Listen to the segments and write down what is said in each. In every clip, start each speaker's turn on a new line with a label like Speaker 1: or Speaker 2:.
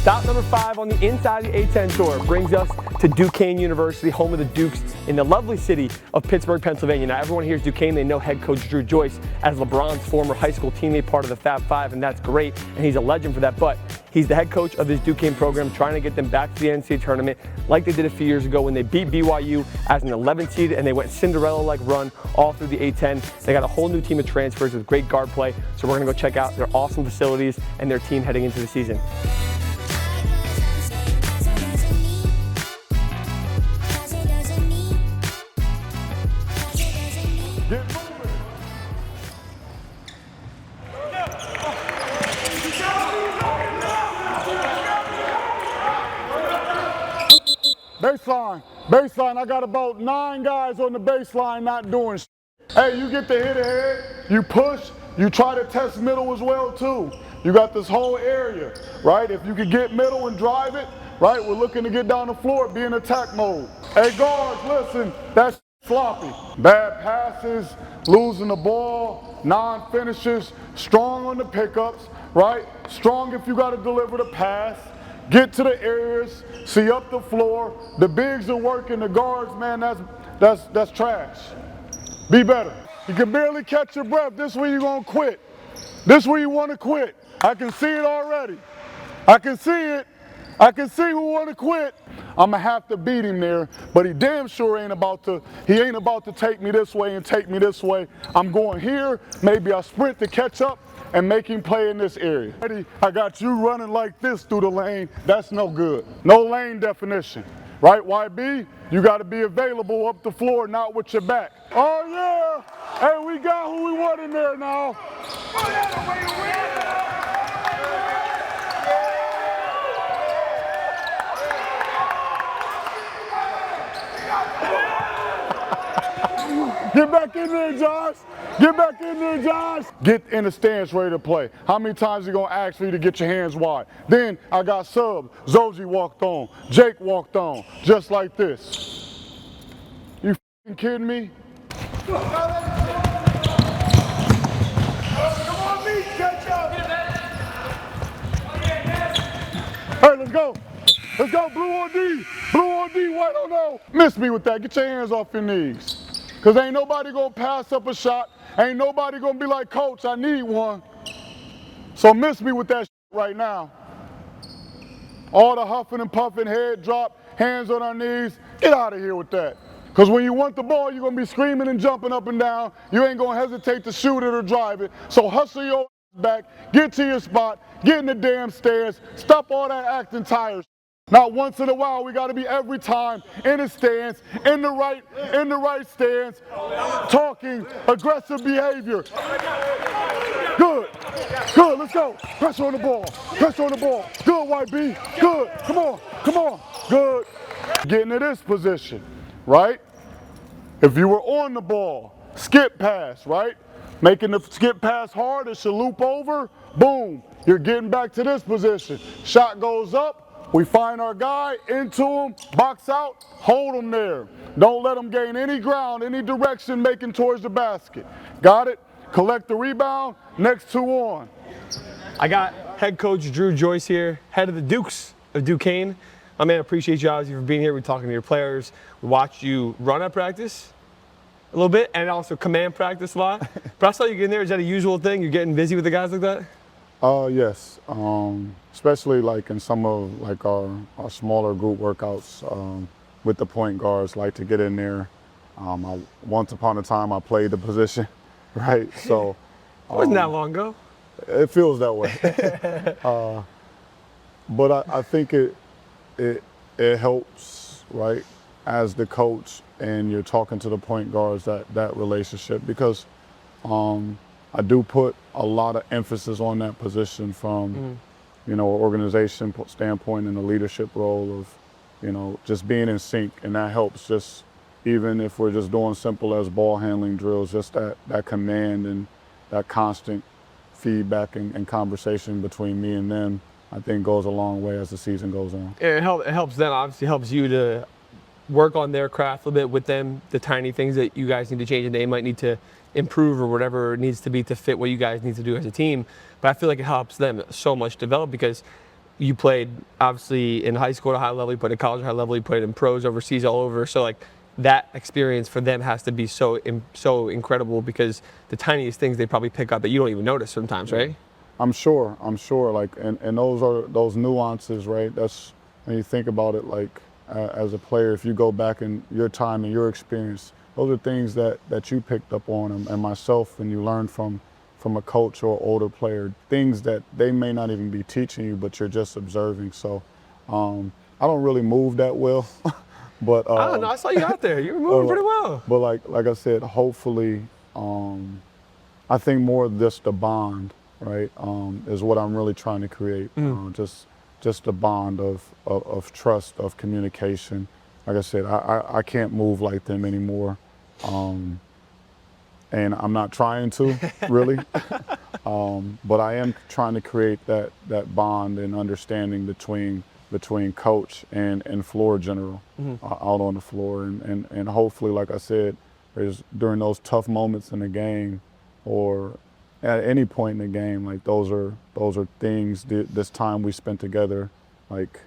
Speaker 1: Stop number 5 on the Inside the A10 tour brings us to Duquesne University, home of the Dukes, in the lovely city of Pittsburgh, Pennsylvania. Now, everyone here is Duquesne. They know head coach Dru Joyce as LeBron's former high school teammate, part of the Fab Five, and that's great, and he's a legend for that. But he's the head coach of this Duquesne program, trying to get them back to the NCAA tournament like they did a few years ago when they beat BYU as an 11th seed, and they went Cinderella-like run all through the A10. They got a whole new team of transfers with great guard play, so we're going to go check out their awesome facilities and their team heading into the season.
Speaker 2: Get moving. Baseline. I got about 9 guys on the baseline not doing shit. Hey, you get the hit ahead, you push, you try to test middle as well too. You got this whole area, right? If you could get middle and drive it, right? We're looking to get down the floor, be in attack mode. Hey guards, listen, that's sloppy. Bad passes, losing the ball, non-finishes, strong on the pickups, right? Strong if you got to deliver the pass. Get to the areas, see up the floor. The bigs are working, the guards, man, that's trash. Be better. You can barely catch your breath. This is where you're gonna quit. This is where you want to quit. I can see it already. I can see it. I can see who want to quit. I'm gonna have to beat him there, but he damn sure ain't about to take me this way and take me this way. I'm going here, maybe I sprint to catch up and make him play in this area. I got you running like this through the lane. That's no good. No lane definition, right, YB? You gotta be available up the floor, not with your back. Oh yeah, hey, we got who we want in there now. Get back in there, Josh. Get back in there, Josh. Get in the stance ready to play. How many times are you going to ask for you to get your hands wide? Then I got subs. Zoji walked on. Jake walked on. Just like this. You f***ing kidding me? Come on, me. Catch up. Hey, let's go. Let's go. Blue on D. Blue on D. White on O. Miss me with that. Get your hands off your knees. Because ain't nobody going to pass up a shot. Ain't nobody going to be like, Coach, I need one. So miss me with that shit right now. All the huffing and puffing, head drop, hands on our knees. Get out of here with that. Because when you want the ball, you're going to be screaming and jumping up and down. You ain't going to hesitate to shoot it or drive it. So hustle your back, get to your spot, get in the damn stairs. Stop all that acting tired. Not once in a while, we got to be every time in a stance, in the right stance, talking, aggressive behavior. Good, let's go. Pressure on the ball, Good, YB, good, come on, good. Getting to this position, right? If you were on the ball, skip pass, right? Making the skip pass hard, it should loop over, boom. You're getting back to this position. Shot goes up. We find our guy, into him, box out, hold him there. Don't let him gain any ground, any direction making towards the basket. Got it? Collect the rebound, next 2 on.
Speaker 1: I got head coach Dru Joyce here, head of the Dukes of Duquesne. My man, appreciate you obviously for being here. We're talking to your players. We watched you run at practice a little bit and also command practice a lot. But I saw you getting there. Is that a usual thing? You're getting busy with the guys like that?
Speaker 2: Yes, especially like in some of like our smaller group workouts with the point guards, like to get in there. Once upon a time I played the position, right? So
Speaker 1: it wasn't that long ago.
Speaker 2: It feels that way. But I think it helps, right, as the coach and you're talking to the point guards, that relationship, because I do put a lot of emphasis on that position from, you know, an organization standpoint and a leadership role of, you know, just being in sync. And that helps just, even if we're just doing simple as ball handling drills, just that command and that constant feedback and conversation between me and them, I think goes a long way as the season goes on.
Speaker 1: It helps them, obviously helps you to work on their craft a little bit with them, the tiny things that you guys need to change and they might need to improve or whatever it needs to be to fit what you guys need to do as a team. But I feel like it helps them so much develop, because you played obviously in high school at a high level, you played at college at a high level, you played in pros overseas all over. So like that experience for them has to be so incredible because the tiniest things they probably pick up that you don't even notice sometimes, right?
Speaker 2: I'm sure. Like, and those are those nuances, right? That's when you think about it. Like as a player, if you go back in your time and your experience, those are things that you picked up on, and myself, and you learn from a coach or older player, things that they may not even be teaching you, but you're just observing. So I don't really move that well, but
Speaker 1: I don't know. I saw you out there. You were moving pretty well.
Speaker 2: But like I said, hopefully, I think more of just the bond, right, is what I'm really trying to create. Just a bond of trust, of communication. Like I said, I can't move like them anymore. And I'm not trying to, really. But I am trying to create that bond and understanding between coach and floor general out on the floor. And hopefully, like I said, during those tough moments in the game or at any point in the game, like those are things, this time we spent together, like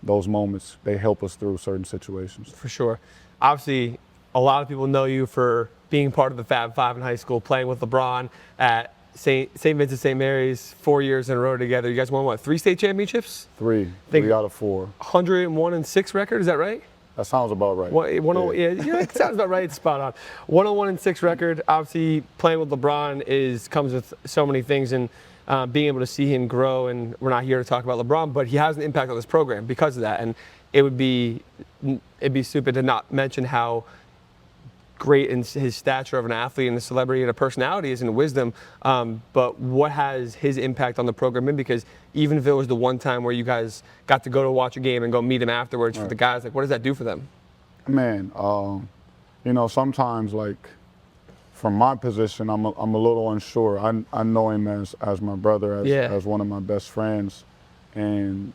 Speaker 2: those moments, they help us through certain situations.
Speaker 1: For sure. Obviously, a lot of people know you for being part of the Fab Five in high school, playing with LeBron at St. Vincent St. Mary's 4 years in a row together. You guys won, what, 3 state championships?
Speaker 2: Three out of 4.
Speaker 1: 101-6 record, is that right?
Speaker 2: That sounds about right.
Speaker 1: Yeah, it sounds about right. It's spot on. 101-6 record. Obviously, playing with LeBron comes with so many things, and being able to see him grow. And we're not here to talk about LeBron, but he has an impact on this program because of that. And it'd be stupid to not mention how great in his stature of an athlete and a celebrity and a personality is and wisdom, but what has his impact on the program been? Because even if it was the one time where you guys got to go to watch a game and go meet him afterwards, for the guys, like, what does that do for them?
Speaker 2: Man, sometimes, like, from my position, I'm a little unsure. I know him as my brother, as one of my best friends, and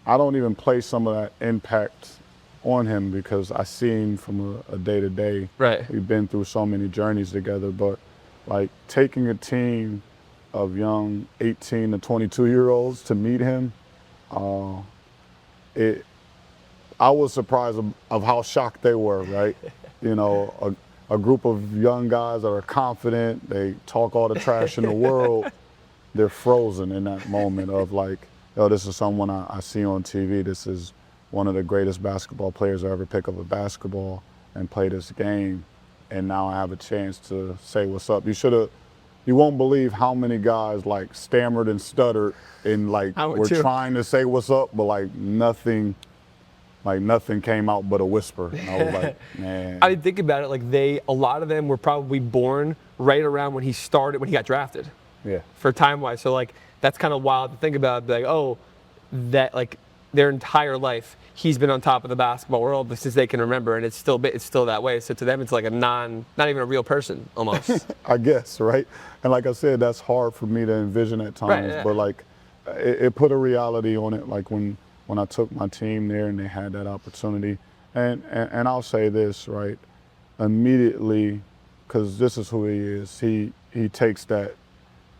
Speaker 2: I don't even place some of that impact on him because I see him from a day-to-day.
Speaker 1: Right.
Speaker 2: We've been through so many journeys together, but like taking a team of young 18 to 22-year-olds to meet him, I was surprised of how shocked they were, right? A group of young guys that are confident, they talk all the trash in the world, they're frozen in that moment of like, oh, this is someone I see on TV, this is one of the greatest basketball players to ever pick up a basketball and play this game, and now I have a chance to say what's up. You won't believe how many guys like stammered and stuttered and like were trying to say what's up, but like nothing came out but a whisper. And I was like, man.
Speaker 1: I think about it, like a lot of them were probably born right around when he got drafted.
Speaker 2: Yeah.
Speaker 1: For time-wise, so like that's kind of wild to think about. Like, oh, that like their entire life he's been on top of the basketball world since they can remember, and it's still that way. So to them, it's like not even a real person almost.
Speaker 2: I guess, right? And like I said, that's hard for me to envision at times. Right, yeah. But like, it put a reality on it. Like when I took my team there and they had that opportunity, and I'll say this, right? Immediately, because this is who he is. He takes that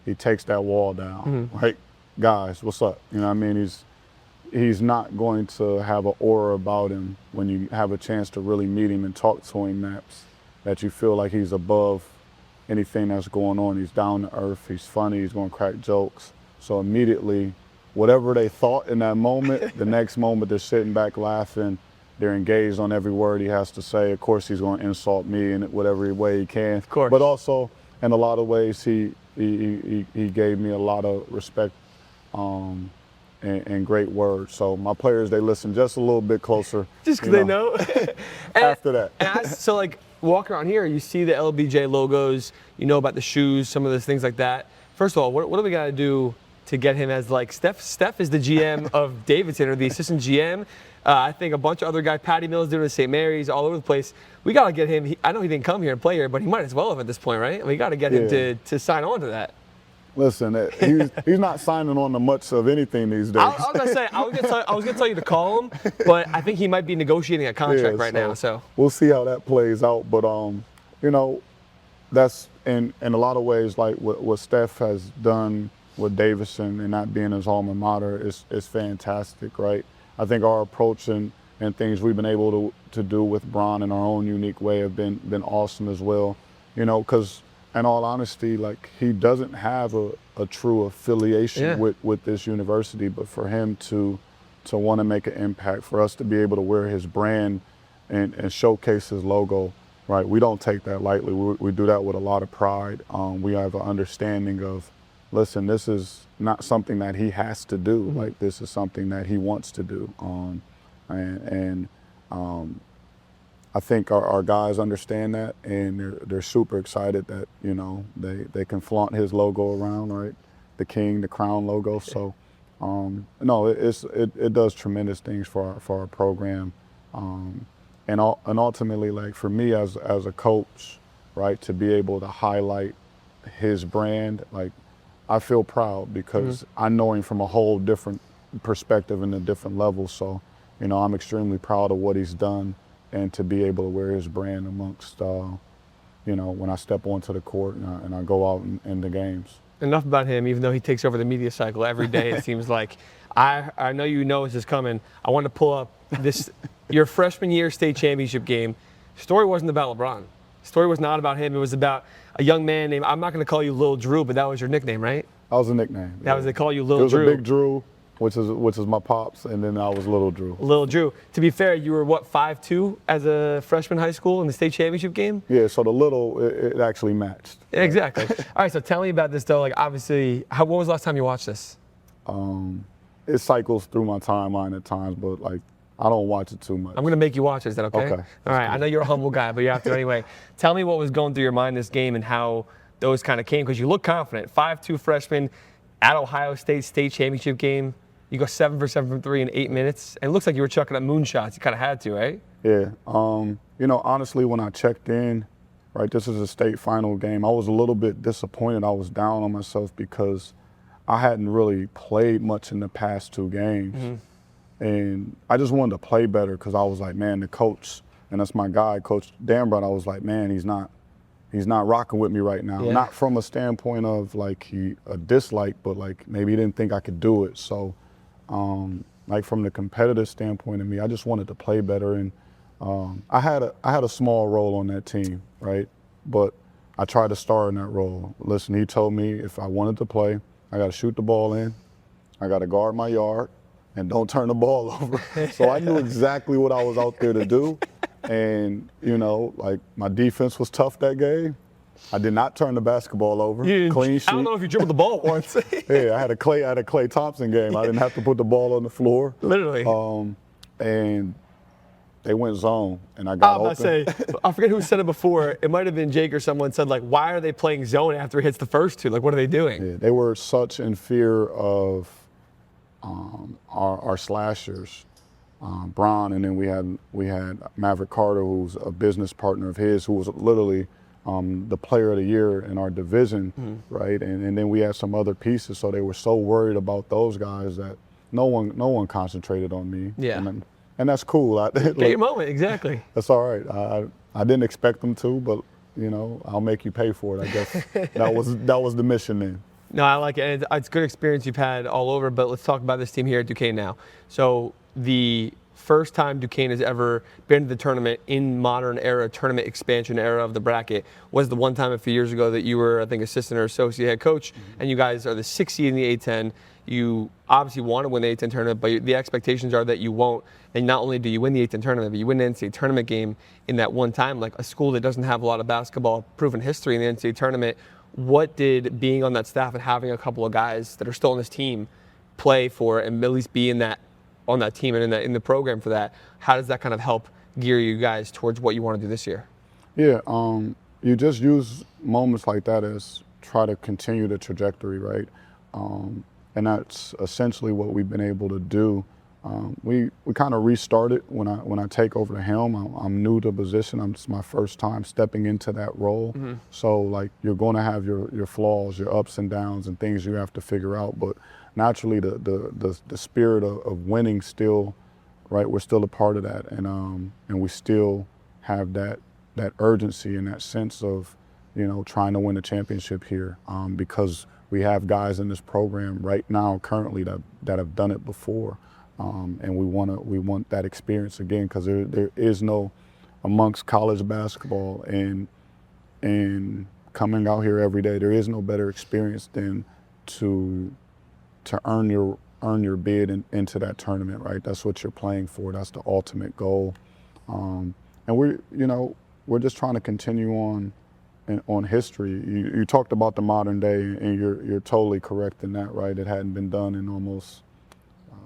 Speaker 2: wall down. Right, guys, what's up? You know what I mean? He's not going to have an aura about him when you have a chance to really meet him and talk to him that you feel like he's above anything that's going on. He's down to earth, he's funny, he's going to crack jokes. So immediately, whatever they thought in that moment, the next moment they're sitting back laughing, they're engaged on every word he has to say. Of course, he's going to insult me in whatever way he can.
Speaker 1: Of course.
Speaker 2: But also, in a lot of ways, he gave me a lot of respect and great words. So my players, they listen just a little bit closer.
Speaker 1: Just because they know.
Speaker 2: After that.
Speaker 1: So like walk around here, you see the LBJ logos, you know about the shoes, some of those things like that. First of all, what do we got to do to get him as like Steph is the GM of Davidson or the assistant GM. I think a bunch of other guys, Patty Mills doing it at St. Mary's, all over the place. We got to get him. I know he didn't come here and play here, but he might as well have at this point, right? We got to get him to sign on to that.
Speaker 2: Listen, he's not signing on to much of anything these days.
Speaker 1: I was gonna say I was gonna tell you to call him, but I think he might be negotiating a contract right now. So
Speaker 2: we'll see how that plays out. But that's in a lot of ways like what Steph has done with Davidson and that being his alma mater is fantastic, right? I think our approach and things we've been able to do with Bron in our own unique way have been awesome as well. You know, because in all honesty, like, he doesn't have a true affiliation with this university, but for him to want to make an impact, for us to be able to wear his brand and showcase his logo, right? We don't take that lightly. We do that with a lot of pride. We have an understanding of, listen, this is not something that he has to do.
Speaker 1: Mm-hmm.
Speaker 2: Like, this is something that he wants to do. I think our guys understand that, and they're super excited that, you know, they can flaunt his logo around, right? The king, the crown logo. So, no, it does tremendous things for our program, and ultimately, like, for me as a coach, right, to be able to highlight his brand, like, I feel proud because I know him from a whole different perspective and a different level. So, you know, I'm extremely proud of what he's done, and to be able to wear his brand amongst, you know, when I step onto the court and I go out in the games.
Speaker 1: Enough about him, even though he takes over the media cycle every day, it seems like. I know you know this is coming. I want to pull up this, your freshman year state championship game. Story wasn't about LeBron. Story was not about him. It was about a young man named, I'm not going to call you Lil Dru, but that was your nickname, right?
Speaker 2: That was a nickname.
Speaker 1: That was, they call you Lil
Speaker 2: It was
Speaker 1: Dru.
Speaker 2: a big Dru, which is my pops, and then I was Little Dru.
Speaker 1: Lil Dru. To be fair, you were what, 5'2" as a freshman high school in the state championship game?
Speaker 2: Yeah, so the little, it actually matched.
Speaker 1: Exactly. All right, so tell me about this though. Like, obviously, what was the last time you watched this?
Speaker 2: It cycles through my timeline at times, but, like, I don't watch it too much.
Speaker 1: I'm going to make you watch it. Is that okay?
Speaker 2: Okay.
Speaker 1: All right. I know you're a humble guy, but you have to anyway. Tell me what was going through your mind this game and how those kind of came, because you look confident. 5'2" freshman at Ohio State state championship game. You go 7 for 7 from 3 in 8 minutes. And it looks like you were chucking up moonshots. You kind of had to, right?
Speaker 2: Yeah. You know, honestly, when I checked in, right, this is a state final game, I was a little bit disappointed. I was down on myself because I hadn't really played much in the past 2 games. Mm-hmm. And I just wanted to play better because I was like, man, the coach, and that's my guy, Coach Danbrot, I was like, man, he's not rocking with me right now. Yeah. Not from a standpoint of, like, a dislike, but, like, maybe he didn't think I could do it. So, like, from the competitive standpoint of me, I just wanted to play better. And I had a small role on that team, right? But I tried to star in that role. Listen, he told me if I wanted to play, I got to shoot the ball in, I got to guard my yard, and don't turn the ball over. So I knew exactly what I was out there to do. And, you know, like, my defense was tough that game. I did not turn the basketball over. Clean sheet.
Speaker 1: I don't know if you dribbled the ball once.
Speaker 2: Yeah, I had a Clay Thompson game. I didn't have to put the ball on the floor.
Speaker 1: Literally.
Speaker 2: And they went zone, and I got open.
Speaker 1: I forget who said it before. It might have been Jake or someone said, like, why are they playing zone after he hits the first 2? Like, what are they doing?
Speaker 2: Yeah, they were such in fear of our slashers, Bron, and then we had Maverick Carter, who's a business partner of his, who was literally the player of the year in our division, right? And then we had some other pieces, so they were so worried about those guys that no one concentrated on me.
Speaker 1: Yeah.
Speaker 2: And that's cool.
Speaker 1: Get your moment, exactly.
Speaker 2: That's all right. I didn't expect them to, but, you know, I'll make you pay for it, I guess. that was the mission then.
Speaker 1: No, I like it. And it's a good experience you've had all over, but let's talk about this team here at Duquesne now. So the first time Duquesne has ever been to the tournament in modern era, tournament expansion era of the bracket, was the one time a few years ago that you were, I think, assistant or associate head coach, and you guys are the 6th seed in the A10. You obviously want to win the A10 tournament, but the expectations are that you won't. And not only do you win the A10 tournament, but you win the NCAA tournament game in that one time. Like, a school that doesn't have a lot of basketball proven history in the NCAA tournament, what did being on that staff and having a couple of guys that are still on this team play for, and at least be on that team and in the program for that? How does that kind of help gear you guys towards what you want to do this year?
Speaker 2: Yeah, you just use moments like that as try to continue the trajectory, right? And that's essentially what we've been able to do. We kind of restarted when I take over the helm. I'm new to the position. It's my first time stepping into that role. Mm-hmm. So, like, you're going to have your flaws, your ups and downs, and things you have to figure out. But naturally, the spirit of winning still, right? We're still a part of that, and we still have that urgency and that sense of, you know, trying to win a championship here, because we have guys in this program right now currently that have done it before, and we want that experience again, because there is no, amongst college basketball and coming out here every day, there is no better experience than to earn your bid into that tournament, right? That's what you're playing for. That's the ultimate goal, and we're just trying to continue on history. You talked about the modern day, and you're totally correct in that, right? It hadn't been done in almost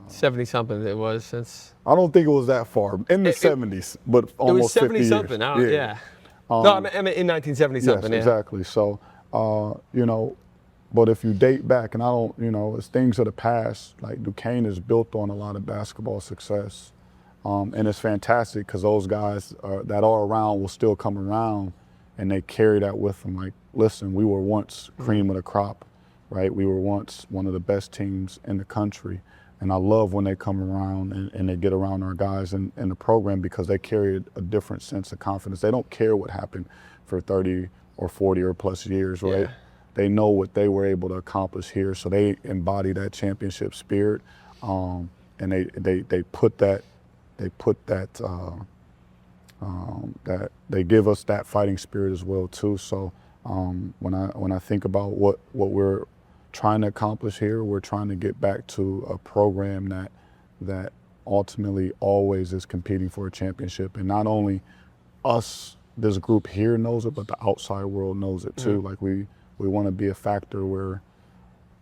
Speaker 1: 70-something it was since.
Speaker 2: I don't think it was that far in the 70s, but almost 50 years.
Speaker 1: It was 70-something. Yeah. No, I mean in 1970-something.
Speaker 2: Yes, exactly. So, but if you date back, and I don't, it's things of the past. Like Duquesne is built on a lot of basketball success, and it's fantastic because those guys that are around will still come around, and they carry that with them. Like, listen, we were once cream of the crop, right? We were once one of the best teams in the country. And I love when they come around and they get around our guys in the program, because they carry a different sense of confidence. They don't care what happened for 30 or 40 or plus years, right? Yeah. They know what they were able to accomplish here, so they embody that championship spirit, and they give us that fighting spirit as well too. So when I think about what we're trying to accomplish here, we're trying to get back to a program that ultimately always is competing for a championship. And not only us, this group here knows it, but the outside world knows it too. Like we want to be a factor where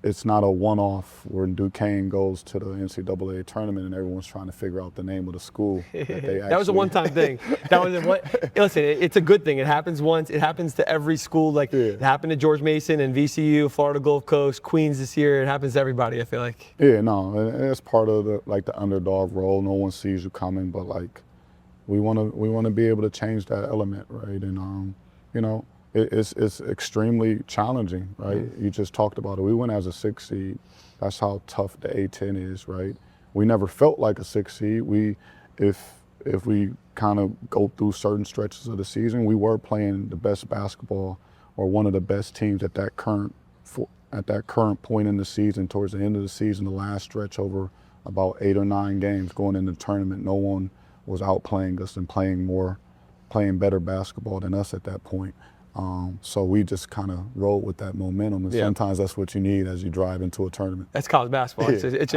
Speaker 2: it's not a one-off where Duquesne goes to the NCAA tournament and everyone's trying to figure out the name of the school. That
Speaker 1: was a one-time thing. Listen, it's a good thing. It happens once. It happens to every school. Like it happened to George Mason and VCU, Florida Gulf Coast, Queens this year. It happens to everybody, I feel like.
Speaker 2: Yeah, no, it's part of the underdog role. No one sees you coming, but like we want to be able to change that element, right? And it's extremely challenging, right? You just talked about it. We went as a 6 seed. That's how tough the A10 is, right? We never felt like a 6 seed. If we kind of go through certain stretches of the season, we were playing the best basketball or one of the best teams at that current point in the season. Towards the end of the season, the last stretch over about 8 or 9 games going into the tournament, no one was outplaying us and playing better basketball than us at that point. So we just kind of rolled with that momentum, and sometimes that's what you need as you drive into a tournament.
Speaker 1: That's college basketball. It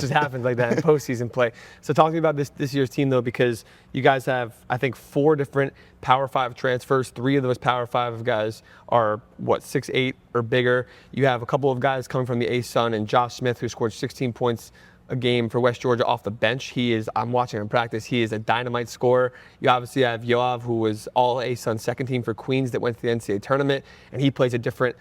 Speaker 1: just happens like that in postseason play. So talk to me about this year's team, though, because you guys have, I think, 4 different Power 5 transfers. 3 of those Power 5 guys are, 6'8" or bigger. You have a couple of guys coming from the A10 and Josh Smith, who scored 16 points a game for West Georgia off the bench. I'm watching him practice. He is a dynamite scorer. You obviously have Yoav, who was all A10 second team for Queens that went to the NCAA tournament, and he plays a different,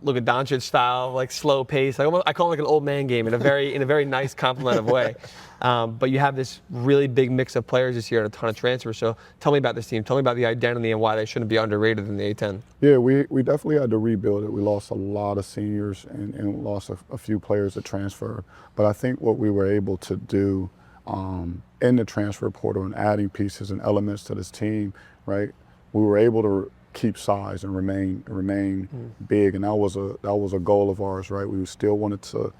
Speaker 1: Luka Doncic style, slow pace. I call it an old man game in a very nice complimentive way. But you have this really big mix of players this year and a ton of transfers. So tell me about this team. Tell me about the identity and why they shouldn't be underrated in the A10.
Speaker 2: Yeah, we definitely had to rebuild it. We lost a lot of seniors and lost a few players to transfer. But I think what we were able to do in the transfer portal and adding pieces and elements to this team, right? We were able to keep size and remain big, and that was a goal of ours, right? We still wanted to,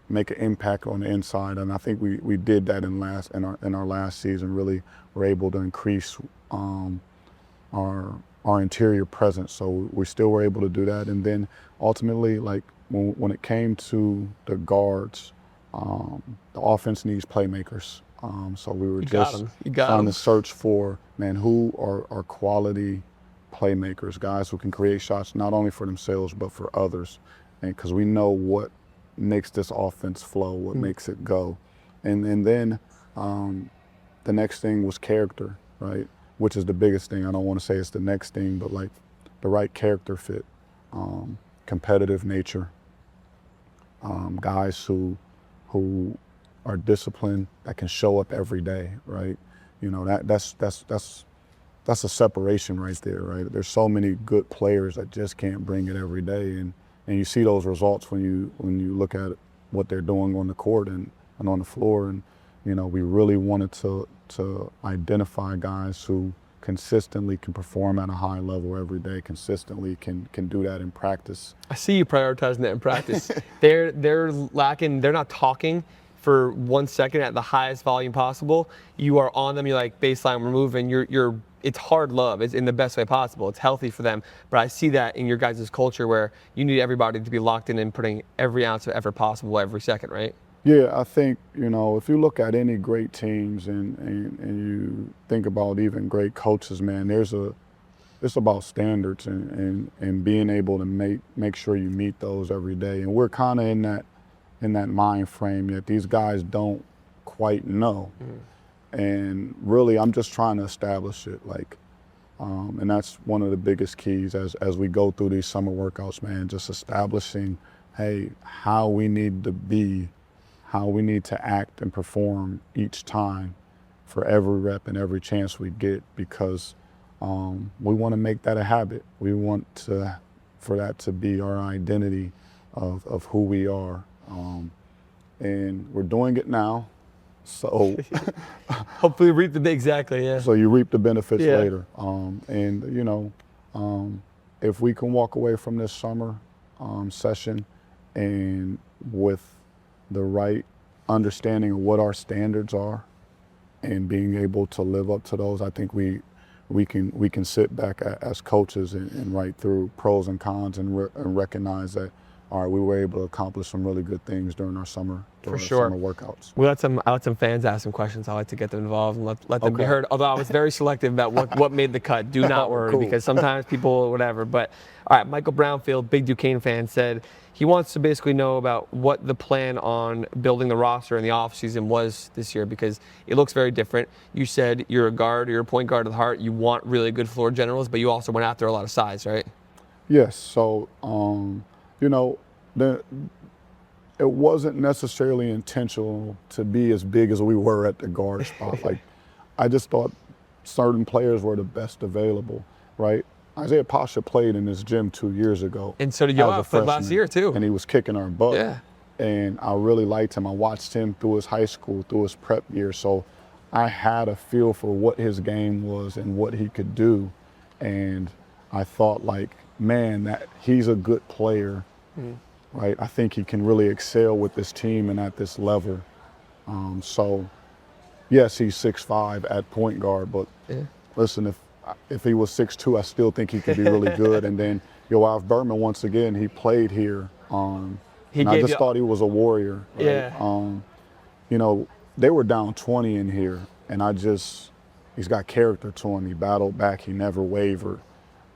Speaker 2: make an impact on the inside, and I think we did that in our last season. Really were able to increase our interior presence, so we still were able to do that. And then ultimately, when it came to the guards, the offense needs playmakers. So we were just trying to search for who are quality playmakers, guys who can create shots not only for themselves but for others, and because we know what makes this offense flow, what makes it go. And then the next thing was character, right? Which is the biggest thing. I don't want to say it's the next thing, but the right character fit, competitive nature, guys who are disciplined, that can show up every day, right? That's a separation right there, right? There's so many good players that just can't bring it every day, and you see those results when you look at what they're doing on the court and on the floor. And we really wanted to identify guys who consistently can perform at a high level every day, consistently can do that in practice.
Speaker 1: I see you prioritizing that in practice. They're lacking. They're not talking for 1 second at the highest volume possible. You are on them. You're like baseline. We're moving. You're. It's hard love. It's in the best way possible. It's healthy for them. But I see that in your guys' culture where you need everybody to be locked in and putting every ounce of effort possible every second, right?
Speaker 2: Yeah, I think, if you look at any great teams and you think about even great coaches, man, it's about standards and being able to make sure you meet those every day. And we're kind of in that mind frame that these guys don't quite know. And really, I'm just trying to establish it, and that's one of the biggest keys as we go through these summer workouts, man, just establishing, hey, how we need to be, how we need to act and perform each time for every rep and every chance we get, because we want to make that a habit. We want for that to be our identity of who we are. And we're doing it now. So
Speaker 1: hopefully reap the exactly, yeah.
Speaker 2: So you reap the benefits
Speaker 1: Yeah.
Speaker 2: later. If we can walk away from this summer session and with the right understanding of what our standards are and being able to live up to those, I think we can sit back as coaches and write through pros and cons and recognize that, all right, we were able to accomplish some really good things during our summer summer workouts.
Speaker 1: I let some fans ask some questions. I like to get them involved and let them be
Speaker 2: Okay.
Speaker 1: heard. Although I was very selective about what made the cut. Do not worry,
Speaker 2: Cool.
Speaker 1: because sometimes people, whatever. But all right, Michael Brownfield, big Duquesne fan, said he wants to basically know about what the plan on building the roster in the offseason was this year, because it looks very different. You said you're a guard, you're a point guard at heart. You want really good floor generals, but you also went after a lot of size, right?
Speaker 2: Yes. So, it wasn't necessarily intentional to be as big as we were at the guard spot. I just thought certain players were the best available, right? Izaiah Pasha played in this gym 2 years ago.
Speaker 1: And so did
Speaker 2: as a
Speaker 1: Yoav last
Speaker 2: freshman,
Speaker 1: year too.
Speaker 2: And he was kicking our butt.
Speaker 1: Yeah.
Speaker 2: And I really liked him. I watched him through his high school, through his prep year. So I had a feel for what his game was and what he could do. And I thought, man, that he's a good player. Right, I think he can really excel with this team and at this level. So, yes, he's 6'5" at point guard, but listen, if he was 6'2", I still think he could be really good. And then Yoav Berman, once again, he played here. And I just thought he was a warrior. Right?
Speaker 1: Yeah.
Speaker 2: They were down 20 in here, and he's got character to him. He battled back. He never wavered.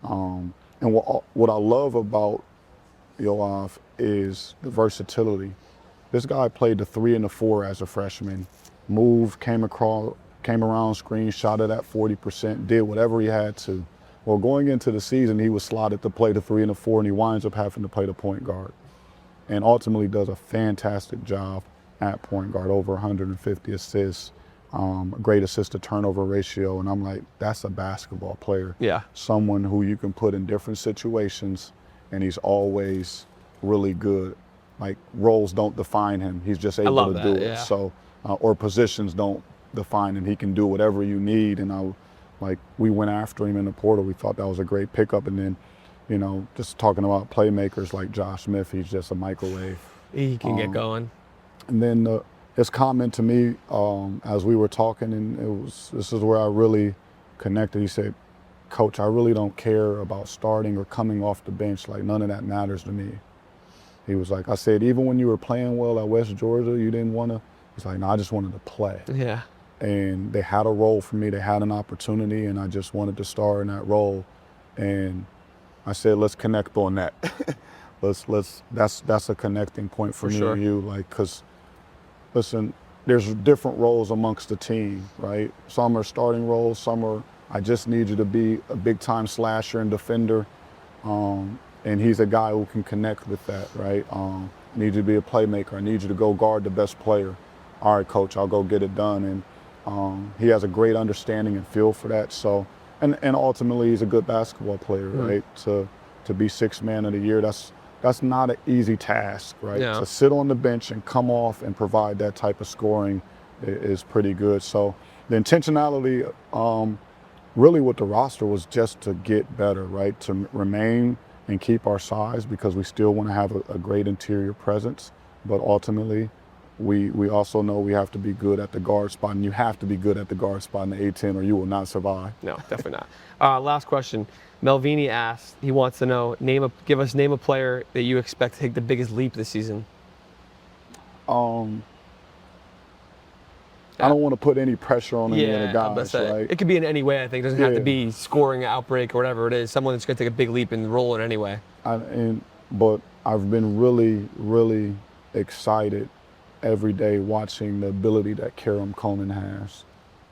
Speaker 2: And what I love about Yoav is the versatility. This guy played the 3 and the 4 as a freshman, moved, came around screen, shot it at 40%, did whatever he had to. Well, going into the season, he was slotted to play the 3 and the 4, and he winds up having to play the point guard. And ultimately does a fantastic job at point guard, over 150 assists, a great assist to turnover ratio. And I'm like, that's a basketball player.
Speaker 1: Yeah.
Speaker 2: Someone who you can put in different situations, and he's always really good. Roles don't define him. He's just able to do it.
Speaker 1: Yeah.
Speaker 2: So, or positions don't define him. He can do whatever you need. And we went after him in the portal. We thought that was a great pickup. And then, just talking about playmakers like Josh Smith, he's just a microwave.
Speaker 1: He can get going.
Speaker 2: And then his comment to me as we were talking, and this is where I really connected. He said, "Coach, I really don't care about starting or coming off the bench. None of that matters to me." He was like, I said, even when you were playing well at West Georgia, you didn't want to. He's like, no, I just wanted to play.
Speaker 1: Yeah.
Speaker 2: And they had a role for me. They had an opportunity, and I just wanted to star in that role. And I said, let's connect on that. That's a connecting point for me
Speaker 1: sure.
Speaker 2: and you. Because, listen, there's different roles amongst the team, right? Some are starting roles, some are, I just need you to be a big-time slasher and defender, and he's a guy who can connect with that, right? Need you to be a playmaker. I need you to go guard the best player. All right, Coach, I'll go get it done. And he has a great understanding and feel for that. So, and ultimately, he's a good basketball player, right? To be sixth man of the year, that's not an easy task, right?
Speaker 1: Yeah.
Speaker 2: To sit on the bench and come off and provide that type of scoring is pretty good. So the intentionality really with the roster was just to get better, right? To remain and keep our size because we still want to have a great interior presence. But ultimately, we also know we have to be good at the guard spot, and you have to be good at the guard spot in the A10 or you will not survive.
Speaker 1: No, definitely not. Last question. Melvini asked, he wants to know, name a player that you expect to take the biggest leap this season.
Speaker 2: I don't want to put any pressure on any of the guys, right?
Speaker 1: It could be in any way, I think. It doesn't have to be scoring, outbreak, or whatever it is. Someone that's going to take a big leap and roll in any way.
Speaker 2: But I've been really, really excited every day watching the ability that Karam Conan has.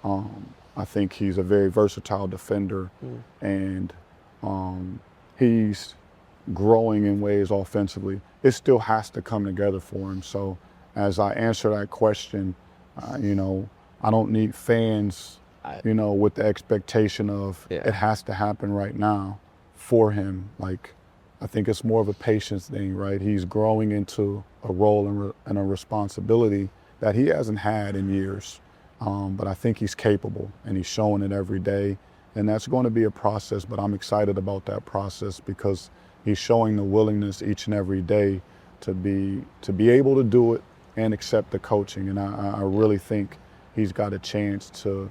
Speaker 2: I think he's a very versatile defender, and he's growing in ways offensively. It still has to come together for him. So as I answer that question, you know, I don't need fans, you know, with the expectation of it has to happen right now for him. Like, I think it's more of a patience thing, right? He's growing into a role and a responsibility that he hasn't had in years. But I think he's capable, and he's showing it every day. And that's going to be a process, but I'm excited about that process because he's showing the willingness each and every day to be able to do it and accept the coaching. And I really think he's got a chance to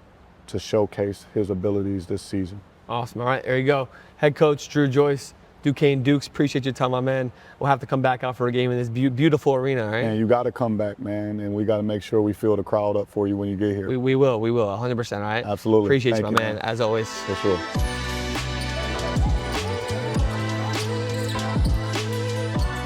Speaker 2: showcase his abilities this season.
Speaker 1: Awesome. All right, there you go. Head coach Dru Joyce, Duquesne Dukes. Appreciate your time, my man. We'll have to come back out for a game in this beautiful arena, all right?
Speaker 2: And you got to come back, man, and we got to make sure we fill the crowd up for you when you get here.
Speaker 1: We will, 100%, all right?
Speaker 2: Absolutely.
Speaker 1: Appreciate you, my man, as always.
Speaker 2: For sure.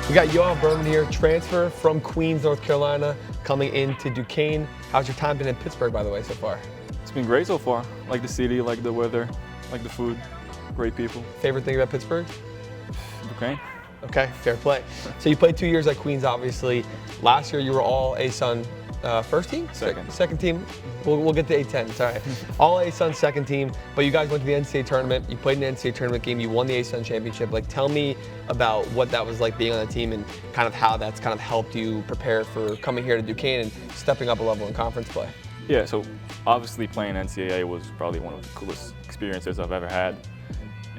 Speaker 1: We got Yoav Berman here, transfer from Queens, North Carolina, coming into Duquesne. How's your time been in Pittsburgh, by the way, so far?
Speaker 3: It's been great so far. Like the city, like the weather, like the food. Great people.
Speaker 1: Favorite thing about Pittsburgh?
Speaker 3: Duquesne.
Speaker 1: Okay, fair play. So you played 2 years at Queens, obviously. Last year you were all A-Sun first team? Second team. We'll get to A10, it's all right. All A-Sun second team, but you guys went to the NCAA tournament. You played in the NCAA tournament game. You won the A-Sun championship. Like, tell me about what that was like being on the team and kind of how that's kind of helped you prepare for coming here to Duquesne and stepping up a level in conference play.
Speaker 3: Yeah, so obviously playing NCAA was probably one of the coolest experiences I've ever had.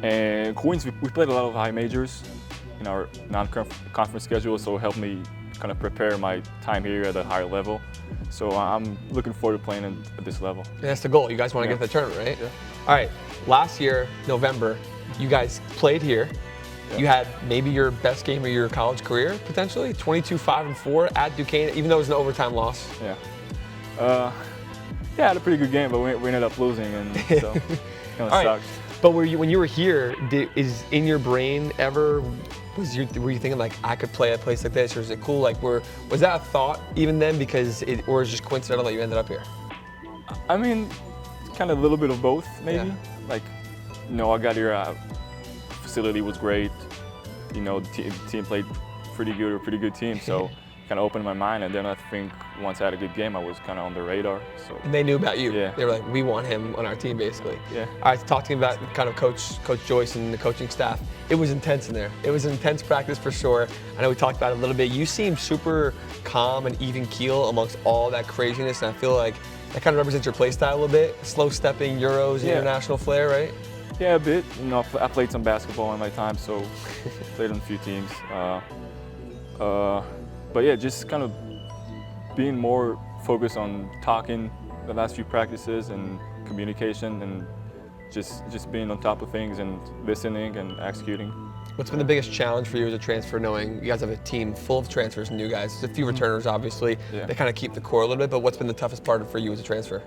Speaker 3: And Queens, we played a lot of high majors in our non-conference schedule, so it helped me kind of prepare my time here at a higher level. So I'm looking forward to playing at this level.
Speaker 1: And that's the goal. You guys want to get to the tournament, right?
Speaker 3: Yeah.
Speaker 1: All right. Last year, November, you guys played here. Yeah. You had maybe your best game of your college career, potentially. 22-5-4 at Duquesne, even though it was an overtime loss.
Speaker 3: Yeah. Yeah, I had a pretty good game, but we ended up losing, and so it kind of sucked.
Speaker 1: But when you were here, is in your brain ever, were you thinking like, I could play at a place like this, or is it cool? Like, was that a thought even then, or is it just coincidental that you ended up here?
Speaker 3: I mean, kind of a little bit of both, maybe.
Speaker 1: Yeah.
Speaker 3: Like, you know, I got here, facility was great. You know, the team played pretty good team, so kind of opened my mind. And then I think once I had a good game, I was kind of on the radar. So.
Speaker 1: And they knew about you.
Speaker 3: Yeah.
Speaker 1: They were like, we want him on our team, basically.
Speaker 3: Yeah.
Speaker 1: All right, so talk to me about kind of Coach Joyce and the coaching staff. It was intense in there. It was an intense practice for sure. I know we talked about it a little bit. You seem super calm and even keel amongst all that craziness, and I feel like that kind of represents your play style a little bit. Slow stepping, Euros, international flair, right?
Speaker 3: Yeah, a bit. You know, I played some basketball in my time, so played on a few teams. But yeah, just kind of being more focused on talking the last few practices and communication and just being on top of things and listening and executing.
Speaker 1: What's been the biggest challenge for you as a transfer, knowing you guys have a team full of transfers and new guys? There's a few returners, obviously.
Speaker 3: Yeah.
Speaker 1: They kind of keep the core a little bit, but what's been the toughest part for you as a transfer?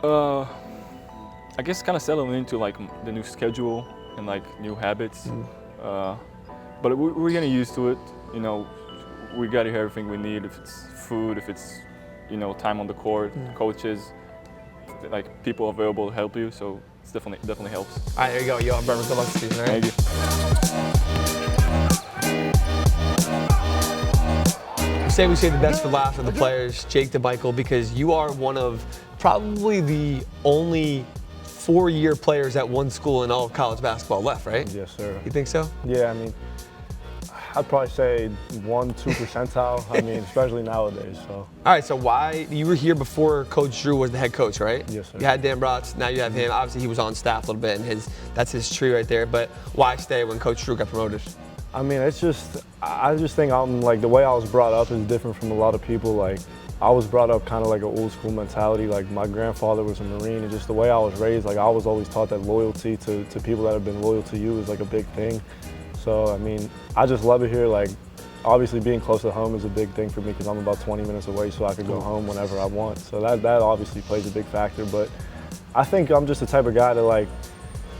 Speaker 3: I guess kind of settling into like the new schedule and like new habits. But we're getting used to it. You know, we got here everything we need. If it's food, if it's, you know, time on the court, coaches, like people available to help you. So it's definitely helps.
Speaker 1: All right, there you go. Yoav Berman, good luck this season. All right?
Speaker 3: Thank you.
Speaker 1: We say the best for last of the players, Jake DiMichele, because you are one of probably the only 4-year players at one school in all of college basketball left, right?
Speaker 4: Yes, sir.
Speaker 1: You think so?
Speaker 4: Yeah, I mean, I'd probably say 1-2 percentile. I mean, especially nowadays. So.
Speaker 1: All right, so why you were here before Coach Dru was the head coach, right?
Speaker 4: Yes, sir.
Speaker 1: You had Dan Bratz, now you have him. Obviously, he was on staff a little bit, and that's his tree right there. But why stay when Coach Dru got promoted?
Speaker 4: I mean, I just think I'm like the way I was brought up is different from a lot of people. Like, I was brought up kind of like an old school mentality. Like, my grandfather was a Marine, and just the way I was raised, like I was always taught that loyalty to people that have been loyal to you is like a big thing. So, I mean, I just love it here. Like, obviously being close to home is a big thing for me because I'm about 20 minutes away, so I could go home whenever I want. So that obviously plays a big factor. But I think I'm just the type of guy that, like,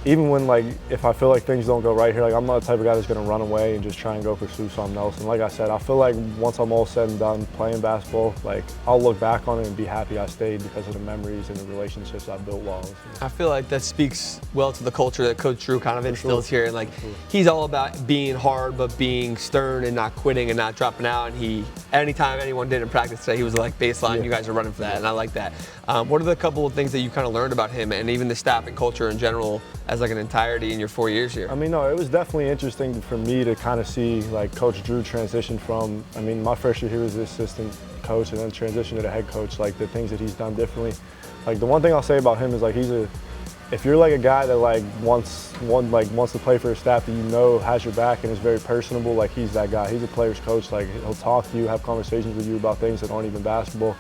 Speaker 4: even when, like, if I feel like things don't go right here, like, I'm not the type of guy that's going to run away and just try and go pursue something else. And like I said, I feel like once I'm all said and done playing basketball, like, I'll look back on it and be happy I stayed because of the memories and the relationships I built while I was here.
Speaker 1: I feel like that speaks well to the culture that Coach Dru kind of instills here. And, like, he's all about being hard but being stern and not quitting and not dropping out. And anytime anyone did in practice today, he was like, baseline, you guys are running for that. And I like that. What are the couple of things that you kind of learned about him and even the staff and culture in general as like an entirety in your 4 years here?
Speaker 4: I mean, no, it was definitely interesting for me to kind of see like Coach Dru transition from, I mean, my first year he was the assistant coach and then transition to the head coach, like the things that he's done differently. Like the one thing I'll say about him is like if you're like a guy that like wants to play for a staff that you know has your back and is very personable, like he's that guy. He's a player's coach. Like he'll talk to you, have conversations with you about things that aren't even basketball.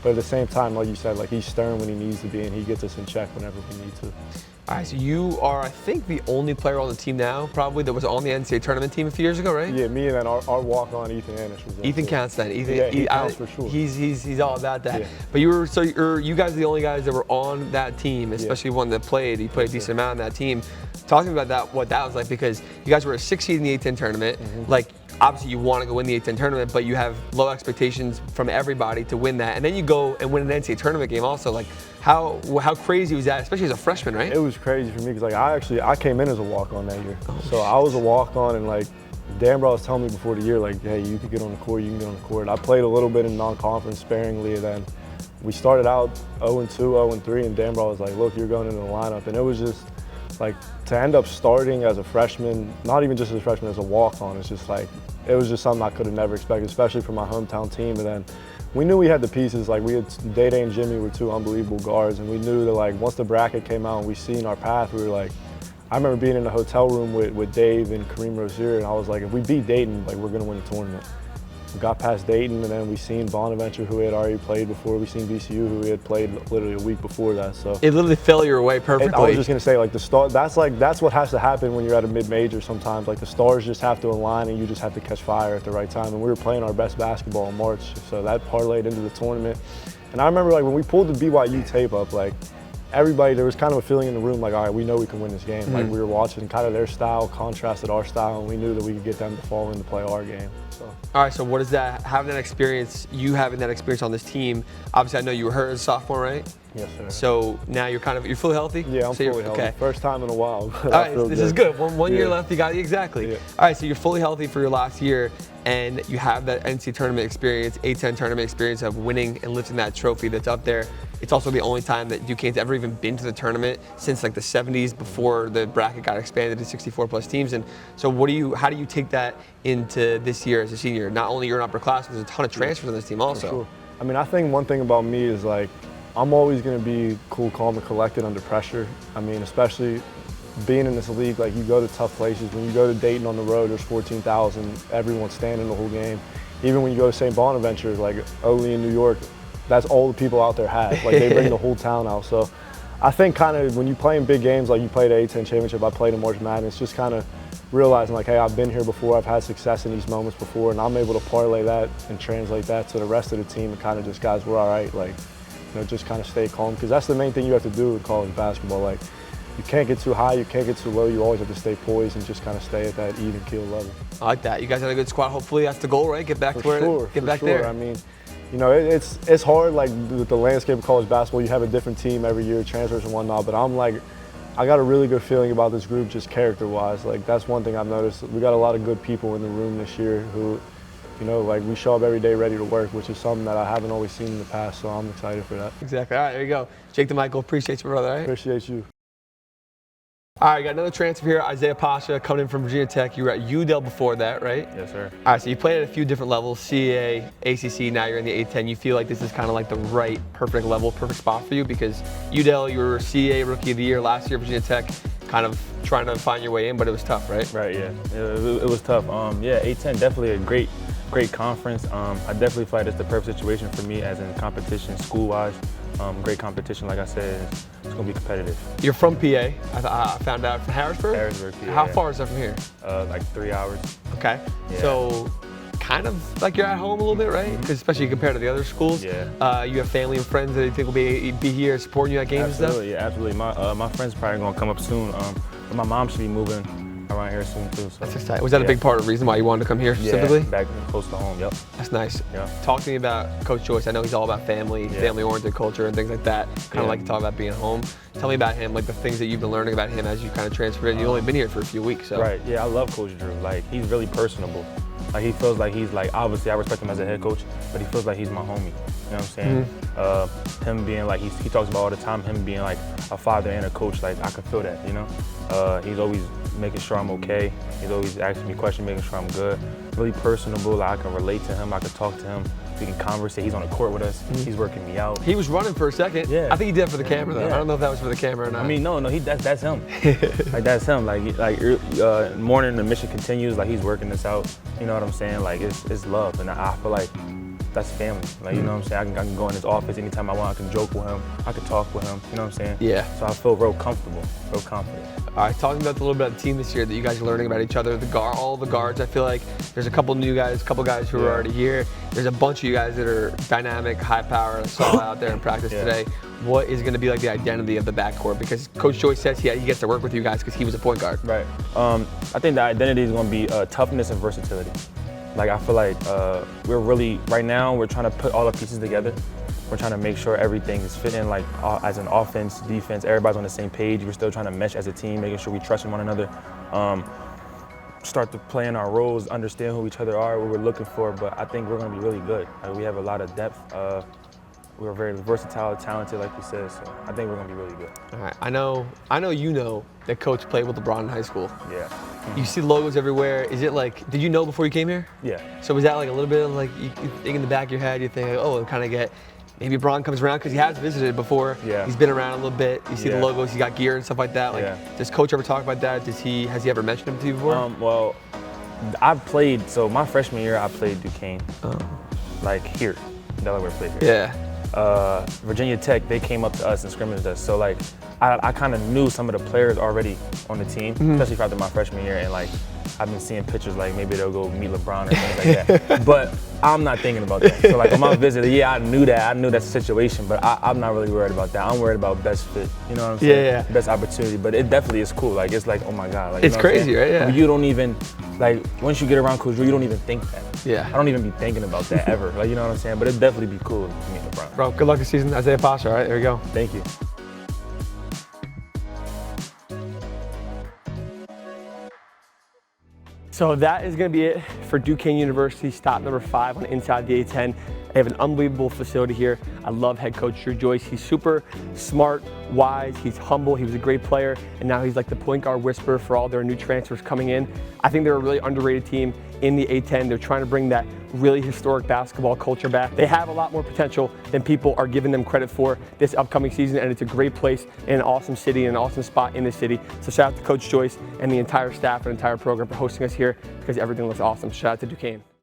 Speaker 4: But at the same time, like you said, like he's stern when he needs to be and he gets us in check whenever we need to.
Speaker 1: All right, so you are, I think, the only player on the team now, probably, that was on the NCAA tournament team a few years ago, right?
Speaker 4: Yeah, me and then our walk-on Ethan Anish was there.
Speaker 1: Ethan
Speaker 4: too.
Speaker 1: counts then.
Speaker 4: He counts for sure.
Speaker 1: He's all about that.
Speaker 4: Yeah.
Speaker 1: But you guys are the only guys that were on that team, especially one that played. He played a decent amount on that team. Talk to me about that, what that was like, because you guys were a 6 seed in the A10 tournament. Like, obviously you want to go win the A10 tournament, but you have low expectations from everybody to win that. And then you go and win an NCAA tournament game also. Like, how crazy was that, especially as a freshman, right?
Speaker 4: It was crazy for me because like I came in as a walk-on that year. So I was a walk-on and like Dan Bratz was telling me before the year, like, hey, you can get on the court, you can get on the court. I played a little bit in non-conference sparingly, and then we started out 0-2, 0-3, and Dan Bratz was like, look, you're going into the lineup. And it was just like to end up starting as a freshman, not even just as a freshman, as a walk-on, it's just like, it was just something I could have never expected, especially for my hometown team. And then we knew we had the pieces. Like we had Day and Jimmy were two unbelievable guards, and we knew that like once the bracket came out and we seen our path, we were like, I remember being in the hotel room with Dave and Kareem Rozier, and I was like, if we beat Dayton, like we're gonna win the tournament. We got past Dayton, and then we seen Bonaventure, who we had already played before. We seen VCU, who we had played literally a week before that. So
Speaker 1: it literally fell your way perfectly.
Speaker 4: I was just gonna say, like the star. That's what has to happen when you're at a mid-major. Sometimes, like the stars just have to align, and you just have to catch fire at the right time. And we were playing our best basketball in March, so that parlayed into the tournament. And I remember, like when we pulled the BYU tape up, like everybody, there was kind of a feeling in the room, like, all right, we know we can win this game. Like we were watching kind of their style contrasted our style, and we knew that we could get them to fall in to play our game. So.
Speaker 1: All right, so what is that, having that experience, you having that experience on this team, obviously I know you were hurt as a sophomore, right?
Speaker 4: Yes, sir.
Speaker 1: So now you're fully healthy?
Speaker 4: Yeah, I'm fully healthy.
Speaker 1: Okay.
Speaker 4: First time in a while.
Speaker 1: All right, this is good. One year left, you got it, exactly.
Speaker 4: Yeah.
Speaker 1: All right, so you're fully healthy for your last year, and you have that NCAA tournament experience, A10 tournament experience of winning and lifting that trophy that's up there. It's also the only time that Duquesne's ever even been to the tournament since like the 70s, before the bracket got expanded to 64 plus teams. And so how do you take that into this year as a senior? Not only you're an upperclassman, there's a ton of transfers on this team also.
Speaker 4: For sure. I mean, I think one thing about me is like, I'm always going to be cool, calm, and collected under pressure. I mean, especially being in this league, like you go to tough places. When you go to Dayton on the road, there's 14,000, everyone's standing the whole game. Even when you go to St. Bonaventure, like Ole in New York, that's all the people out there have. Like they bring the whole town out. So I think kind of when you play in big games, like you played the A10 championship, I played in March Madness, just kind of realizing like, hey, I've been here before, I've had success in these moments before, and I'm able to parlay that and translate that to the rest of the team and kind of just, guys, we're all right. Like, you know, just kind of stay calm, because that's the main thing you have to do in college basketball. Like, you can't get too high, you can't get too low, you always have to stay poised and just kind of stay at that even keel level.
Speaker 1: I like that. You guys had a good squad. Hopefully that's the goal, right? Get back to where, get back there.
Speaker 4: I mean, you know, it's hard, like with the landscape of college basketball, you have a different team every year, transfers and whatnot, but I'm like, I got a really good feeling about this group just character-wise. Like, that's one thing I've noticed. We got a lot of good people in the room this year who, you know, like we show up every day ready to work, which is something that I haven't always seen in the past, so I'm excited for that.
Speaker 1: Exactly. All right, there you go. Jake DiMichele, appreciate you, brother. All right?
Speaker 4: Appreciate you.
Speaker 1: All right, got another transfer here, Izaiah Pasha, coming in from Virginia Tech. You were at UDEL before that, right?
Speaker 3: Yes, sir.
Speaker 1: All right, so you played at a few different levels, CA, ACC, now you're in the A10. You feel like this is kind of like the right, perfect level, perfect spot for you because UDEL, you were CA Rookie of the Year last year, Virginia Tech, kind of trying to find your way in, but it was tough, right?
Speaker 3: Right, yeah. It was tough. Yeah, A10, definitely a great conference. I definitely feel like it's the perfect situation for me as in competition, school-wise. Great competition, like I said, it's gonna be competitive.
Speaker 1: You're from PA, I found out, from Harrisburg?
Speaker 3: Harrisburg, PA.
Speaker 1: How far is that from here?
Speaker 3: Like 3 hours.
Speaker 1: Okay,
Speaker 3: Yeah.
Speaker 1: so kind of like you're at home a little bit, right? Because especially compared to the other schools.
Speaker 3: Yeah.
Speaker 1: You have family and friends that you think will be here supporting you at games
Speaker 3: Absolutely,
Speaker 1: and
Speaker 3: yeah, absolutely. My friends probably gonna come up soon. But my mom should be moving around here soon too. So.
Speaker 1: That's exciting. Was that a big part of the reason why you wanted to come here specifically?
Speaker 3: Yeah, back close to home, yep.
Speaker 1: That's nice.
Speaker 3: Yeah.
Speaker 1: Talk to me about Coach Joyce. I know he's all about family, family-oriented culture and things like that. Kind of like to talk about being home. Tell me about him, like the things that you've been learning about him as you kind of transferred in. You've only been here for a few weeks, so.
Speaker 3: Right, yeah, I love Coach Dru. Like, he's really personable. Like, he feels like he's like, obviously I respect him as a head coach, but he feels like he's my homie. You know what I'm saying? Him being like, he talks about all the time, him being like a father and a coach, like I can feel that, you know? He's always making sure I'm okay. He's always asking me questions, making sure I'm good. Really personable, like I can relate to him, I can talk to him. We can converse. He's on the court with us. He's working me out.
Speaker 1: He was running for a second.
Speaker 3: Yeah.
Speaker 1: I think he did it for the camera though.
Speaker 3: Yeah.
Speaker 1: I don't know if that was for the camera or not.
Speaker 3: I mean, no, that's him. Like that's him. Morning the mission continues. Like he's working this out. You know what I'm saying? Like it's love, and I feel like that's family. Like you know what I'm saying? I can go in his office anytime I want. I can joke with him. I can talk with him. You know what I'm saying?
Speaker 1: Yeah.
Speaker 3: So I feel real comfortable, real confident.
Speaker 1: All right, talking about a little bit about the team this year that you guys are learning about each other, all the guards. I feel like there's a couple new guys, a couple guys who are already here. There's a bunch of you guys that are dynamic, high power. I saw out there in practice today. What is going to be like the identity of the backcourt? Because Coach Joyce says he gets to work with you guys because he was a point guard.
Speaker 3: Right. I think the identity is going to be toughness and versatility. Like I feel like we're really, right now, we're trying to put all the pieces together. We're trying to make sure everything is fitting, like as an offense, defense, everybody's on the same page. We're still trying to mesh as a team, making sure we trust one another. Start to play in our roles, understand who each other are, what we're looking for, but I think we're gonna be really good. Like, we have a lot of depth. We're very versatile, talented, like you said, so I think we're gonna be really good.
Speaker 1: All right, I know you know that Coach played with LeBron in high school.
Speaker 3: Yeah.
Speaker 1: You see logos everywhere. Is it like, did you know before you came here?
Speaker 3: Yeah.
Speaker 1: So was that like a little bit of like, you think in the back of your head, you think, like, oh, kind of get, maybe Bron comes around because he has visited before.
Speaker 3: Yeah.
Speaker 1: He's been around a little bit. You see the logos, he's got gear and stuff like that. Like, does Coach ever talk about that? Has he ever mentioned them to you before?
Speaker 3: Well, I've played, so my freshman year I played Duquesne. Like here, Delaware played here.
Speaker 1: Yeah.
Speaker 3: Virginia Tech, they came up to us and scrimmaged us. So like, I kind of knew some of the players already on the team, especially after my freshman year. And like, I've been seeing pictures like maybe they'll go meet LeBron or things like that. But I'm not thinking about that. So like on my visit, I knew that's the situation, but I'm not really worried about that. I'm worried about best fit, you know what I'm saying?
Speaker 1: Yeah.
Speaker 3: Best opportunity, but it definitely is cool. Like, it's like, oh my God. Like,
Speaker 1: It's crazy, right? Yeah.
Speaker 3: You don't even, like, once you get around Coach Dru, you don't even think that.
Speaker 1: Yeah.
Speaker 3: I don't even be thinking about that ever. Like, you know what I'm saying? But it'd definitely be cool to meet LeBron.
Speaker 1: Bro, good luck this season. Izaiah Pasha, all right? There you go.
Speaker 3: Thank you.
Speaker 1: So that is going to be it for Duquesne University, stop number 5 on Inside the A10. They have an unbelievable facility here. I love head coach Dru Joyce. He's super smart, wise, he's humble, he was a great player, and now he's like the point guard whisperer for all their new transfers coming in. I think they're a really underrated team in the A10. They're trying to bring that really historic basketball culture back. They have a lot more potential than people are giving them credit for this upcoming season, and it's a great place in an awesome city, and an awesome spot in the city. So shout out to Coach Joyce and the entire staff and entire program for hosting us here because everything looks awesome. Shout out to Duquesne.